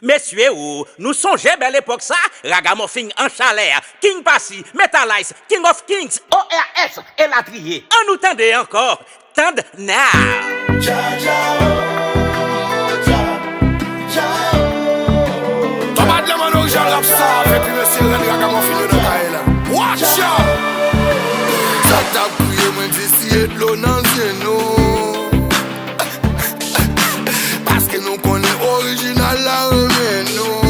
Messieurs, nous songeons belle époque ça, Ragamuffin en chaleur, King Passy, Metalize, King of Kings, ORS et la trier. En nous tendez encore, tende now. Tomate le mano, j'en rap ça, et puis monsieur le Ragamuffin de Kaila. Watch out! Ça t'a crié, moi j'essaie de l'eau dans nous. Parce que nous connaissons original la remède nous.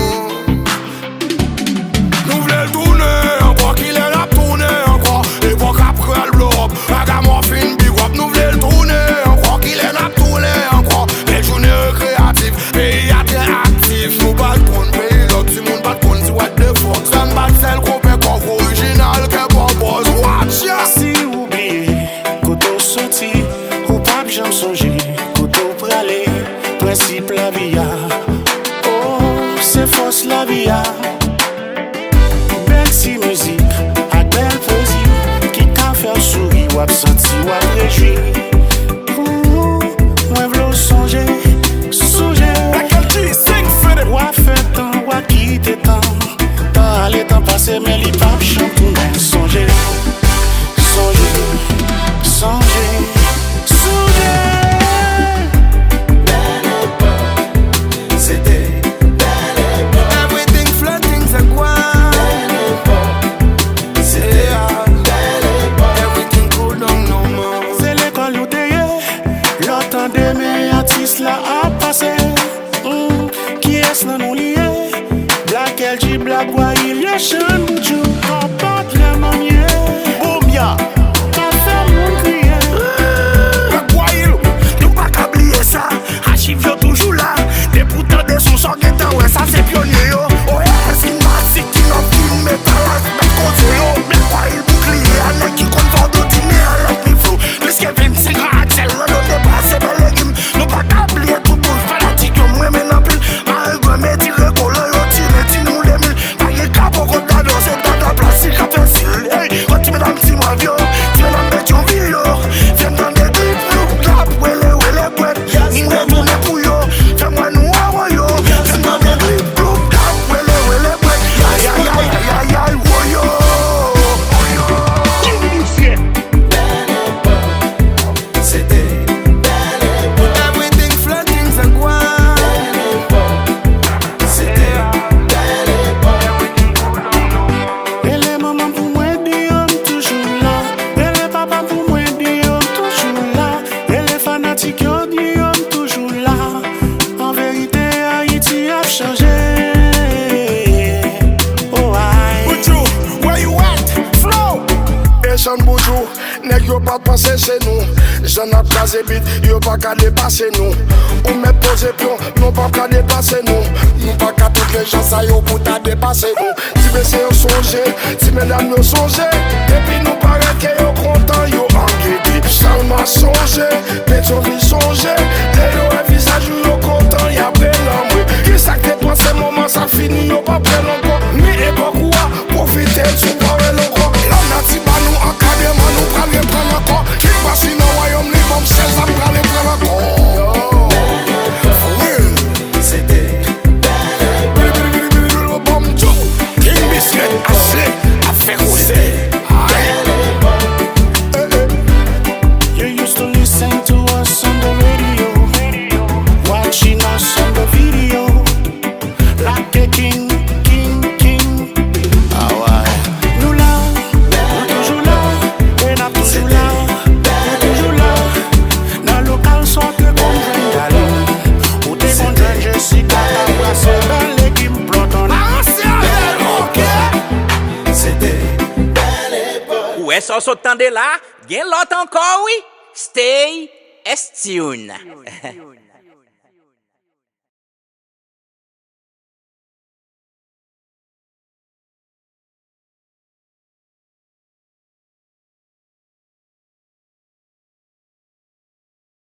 Nous voulons tourner, encore qu'il est la tourner, encore. Époque après le bloc, Ragamuffin big up. Nous voulons tourner, encore qu'il est la tourner, encore. Les journées récréatives, pays actifs. Nous pas de compte, pays l'autre, si nous pas de compte, c'est what the fuck. Ça me bat celle qu'on peut coffre original, que bon boss, watch ya. Si oublié, koto sorti, ou pas j'en songer, koto pralé, principe la via. Oh, c'est force la via. Belle si musique, à belle poésie, qui t'a fait sourire, ou absenti, ou réjoui. Moi v'l'o songer, songer. Ou a fait temps, ou a quitté temps. Temps aller, temps passé, mais li pas chante tout même songer. Songer, songer, songer. Belle époque, c'était belle époque. Everything floating, c'est quoi? Belle époque, c'était belle époque. Everything cool down no more. C'est l'école où t'es, l'autant d'aimer artiste là a passé. Qui est-ce dans nous lié? Black LG, Black Wire, y'a Sean Boudjou, comporte les manières. Boumia, t'as fait mon crier. Black Wire, nous pas qu'à oublier ça. Archive yo toujours là. Des pourtant des sons sans guetta, ouais, ça c'est pionnier yo. Oh yeah, c'est massique, qui n'a plus métal, mais côté yo. Black Wire bouclier, avec qui compte vendre au dîner à la pifou. Risque 25 ans, Axel, on ne dépasse pas légumes. Nous pas qu'à oublier tout pour le fanatique, yo, moi maintenant plus. Malgré mes tirs, le colon, yo, tire nous les mille. Taillé cap au côté d'adon, c'est dans ta plastique, à facile. Hey, quand tu mets dans le petit moi vieux, tu mets dans le béton vieux. Viens dans des grippes, nous clap, wele, wele, nous retourne pour yo. Fais-moi nous avoir yo. Viens dans des grippes, nous clap, wele, wele, aïe, aïe, aïe, aïe, aïe, woyo. Belle époque, c'était belle époque. Everything floating, c'est quoi? Belle époque, c'était belle époque. Et les mamans pour moi disent toujours là. Et les papas pour moi disent toujours là. Et les fanatiques disent toujours là. En vérité, Haïti a changé. Oh aïe. Boudjou, where you at? Flow! Sean Boudjou, nèg yo pas penser c'est nous. J'en a casé bit, yo pas qu'à dépasser nous. Ou met posé pion, non pas qu'à dépasser nous. Nous pas qu'à toutes les gens ça yo pour t'a dépasser nous. Si messieurs yo songé, si mesdames yo songé. Et puis nous paraît que yo content, yo enguédi. Seulement songé, Pétionville songé. Et yo un visage yo content, y'a près l'homme. Qui ça que toi ces moments ça finit, yo pas près l'encore. Mi époque ou à profiter sous parole encore. L'homme n'a dit pas nous encadrement, nous prenons prendre encore. Qui passe dans le royaume, les bombes, c'est ça, prenons prendre encore. For real. C'était Bomb Joe, King Biscuit, Ashley, a fait rouler. You used to listen to us on the radio, watching us on the video, like a king, king, king. Ah ouais. Nous là, nous toujours là, et n'a toujours là, et toujours là. Dans le local, soit que qu'on vient d'aller, ou t'es qu'on vient, je suis qu'à t'embrasser, dans l'équipe Proton. C'était belle époque. Ou est-ce qu'on s'entendait là? Gen l'autre encore, oui? Stay tuned.